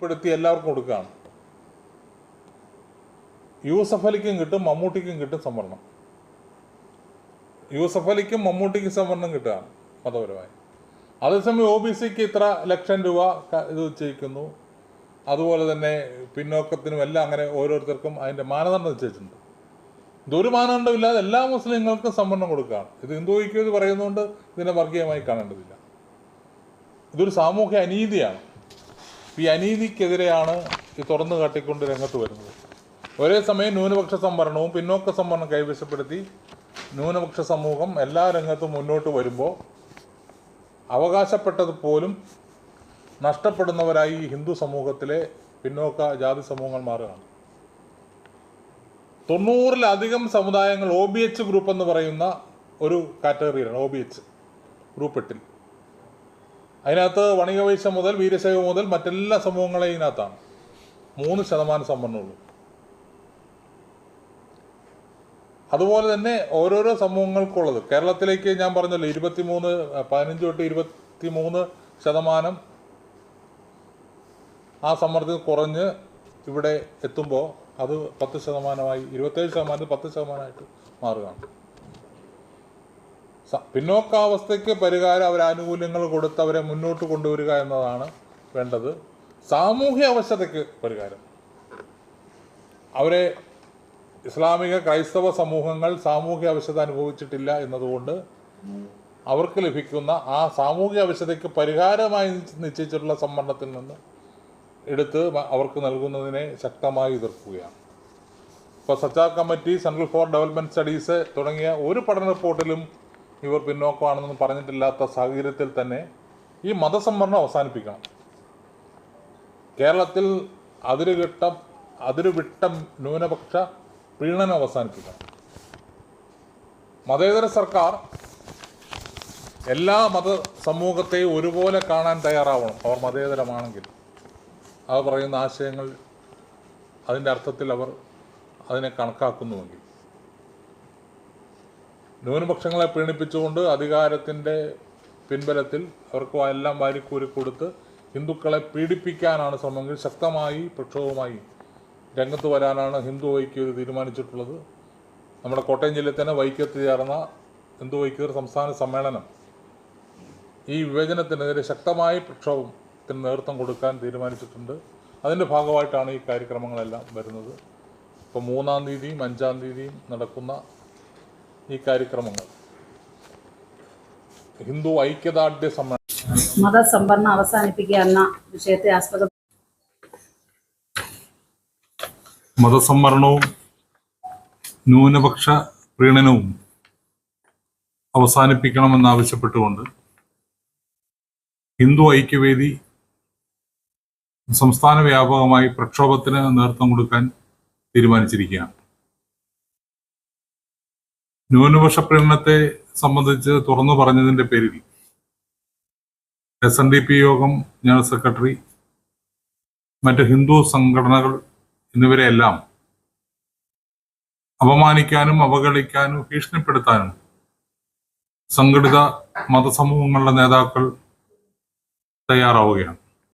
പെടുത്തി എല്ലാവർക്കും കൊടുക്കുകയാണ്. യൂസഫ് അലിക്കും കിട്ടും, മമ്മൂട്ടിക്കും കിട്ടും സംവരണം. യൂസഫ് അലിക്കും മമ്മൂട്ടിക്കും സംവരണം കിട്ടുകയാണ് മതപരമായി. അതേസമയം OBCക്ക് ഇത്ര ലക്ഷം രൂപ ഇത് നിശ്ചയിക്കുന്നു. അതുപോലെ തന്നെ പിന്നോക്കത്തിനും എല്ലാം അങ്ങനെ ഓരോരുത്തർക്കും അതിൻ്റെ മാനദണ്ഡം നിശ്ചയിച്ചിട്ടുണ്ട്. ഇതൊരു മാനദണ്ഡമില്ലാതെ എല്ലാ മുസ്ലിങ്ങൾക്കും സംവരണം കൊടുക്കുകയാണ്. ഇത് ഹിന്ദു ഐക്യം പറയുന്നതുകൊണ്ട് ഇതിനെ വർഗീയമായി കാണേണ്ടതില്ല. ഇതൊരു സാമൂഹ്യ അനീതിയാണ്. ഈ അനീതിക്കെതിരെയാണ് ഈ തുറന്നു കാട്ടിക്കൊണ്ട് രംഗത്ത് വരുന്നത്. ഒരേ സമയം ന്യൂനപക്ഷ സംവരണവും പിന്നോക്ക സംവരണം കൈവശപ്പെടുത്തി ന്യൂനപക്ഷ സമൂഹം എല്ലാ രംഗത്തും മുന്നോട്ട് വരുമ്പോൾ അവകാശപ്പെട്ടത് പോലും നഷ്ടപ്പെടുന്നവരായി ഈ ഹിന്ദു സമൂഹത്തിലെ പിന്നോക്ക ജാതി സമൂഹങ്ങൾ മാറുകയാണ്. 90-ലധികം സമുദായങ്ങൾ OBH ഗ്രൂപ്പ് എന്ന് പറയുന്ന ഒരു കാറ്റഗറിയിലാണ്. OBH group 8. അതിനകത്ത് വണികവൈശ്യം മുതൽ വീരശൈവം മുതൽ മറ്റെല്ലാ സമൂഹങ്ങളെയും ഇതിനകത്താണ്. 3% സംവരണമുള്ളൂ. അതുപോലെ തന്നെ ഓരോരോ സമൂഹങ്ങൾക്കുള്ളത് കേരളത്തിലേക്ക് ഞാൻ പറഞ്ഞല്ലോ 15 തൊട്ട് 23% ആ സമ്മർദ്ദം കുറഞ്ഞ് ഇവിടെ എത്തുമ്പോൾ അത് 10%, 27% 10% മാറുകയാണ്. പിന്നോക്കാവസ്ഥയ്ക്ക് പരിഹാരം അവരാനുകൂല്യങ്ങൾ കൊടുത്ത് അവരെ മുന്നോട്ട് കൊണ്ടുവരിക എന്നതാണ് വേണ്ടത്. സാമൂഹ്യ അവശതയ്ക്ക് പരിഹാരം അവരെ ഇസ്ലാമിക ക്രൈസ്തവ സമൂഹങ്ങൾ സാമൂഹ്യ അവശത അനുഭവിച്ചിട്ടില്ല എന്നതുകൊണ്ട് അവർക്ക് ലഭിക്കുന്ന ആ സാമൂഹ്യ അവശതയ്ക്ക് പരിഹാരമായി നിശ്ചയിച്ചിട്ടുള്ള സംവരണത്തിൽ നിന്ന് എടുത്ത് അവർക്ക് നൽകുന്നതിനെ ശക്തമായി എതിർക്കുകയാണ്. ഇപ്പോൾ Sachar committee, central for development studies തുടങ്ങിയ ഒരു പഠന റിപ്പോർട്ടിലും ഇവർ പിന്നോക്കമാണെന്ന് പറഞ്ഞിട്ടില്ലാത്ത സാഹചര്യത്തിൽ തന്നെ ഈ മതസംവരണം അവസാനിപ്പിക്കണം. കേരളത്തിൽ അതിരുവിട്ട ന്യൂനപക്ഷ പ്രീണനം അവസാനിപ്പിക്കണം. മതേതര സർക്കാർ എല്ലാ മത സമൂഹത്തെയും ഒരുപോലെ കാണാൻ തയ്യാറാവണം. അവർ മതേതരമാണെങ്കിൽ അവർ പറയുന്ന ആശയങ്ങൾ അതിൻ്റെ അർത്ഥത്തിൽ അവർ അതിനെ കണക്കാക്കുന്നുവെങ്കിൽ, ന്യൂനപക്ഷങ്ങളെ പ്രീണിപ്പിച്ചുകൊണ്ട് അധികാരത്തിൻ്റെ പിൻബലത്തിൽ അവർക്ക് എല്ലാം വാരിക്കൂരി കൊടുത്ത് ഹിന്ദുക്കളെ പീഡിപ്പിക്കാനാണ് ശ്രമമെങ്കിൽ ശക്തമായി പ്രക്ഷോഭമായി രംഗത്ത് വരാനാണ് ഹിന്ദു ഐക്യം തീരുമാനിച്ചിട്ടുള്ളത്. നമ്മുടെ കോട്ടയം ജില്ലയിൽ തന്നെ വൈക്കത്ത് ചേർന്ന ഹിന്ദു ഐക്യ സംസ്ഥാന സമ്മേളനം ഈ വിവേചനത്തിനെതിരെ ശക്തമായ പ്രക്ഷോഭത്തിന് നേതൃത്വം കൊടുക്കാൻ തീരുമാനിച്ചിട്ടുണ്ട്. അതിൻ്റെ ഭാഗമായിട്ടാണ് ഈ കാര്യക്രമങ്ങളെല്ലാം വരുന്നത്. ഇപ്പോൾ 3-ാം തീയതിയും 5-ാം തീയതിയും നടക്കുന്ന ഈ കാര്യക്രമങ്ങൾ ഹിന്ദു ഐക്യദാർഢ്യ സമ്മേളനം മതസംവരണം അവസാനിപ്പിക്കുക എന്ന വിഷയത്തെ ആസ്പദം മതസംവരണവും ന്യൂനപക്ഷ പ്രീണനവും അവസാനിപ്പിക്കണമെന്നാവശ്യപ്പെട്ടുകൊണ്ട് ഹിന്ദു ഐക്യവേദി സംസ്ഥാന വ്യാപകമായി പ്രക്ഷോഭത്തിന് നേതൃത്വം കൊടുക്കാൻ തീരുമാനിച്ചിരിക്കുകയാണ്. ന്യൂനപക്ഷ പ്രീണനത്തെ സംബന്ധിച്ച് തുറന്നു പറഞ്ഞതിൻ്റെ പേരിൽ SNDP യോഗം ജനറൽ സെക്രട്ടറി, മറ്റ് ഹിന്ദു സംഘടനകൾ എന്നിവരെയെല്ലാം അപമാനിക്കാനും അവഗണിക്കാനും ഭീഷണിപ്പെടുത്താനും സംഘടിത മതസമൂഹങ്ങളുടെ നേതാക്കൾ തയ്യാറാവുകയാണ്.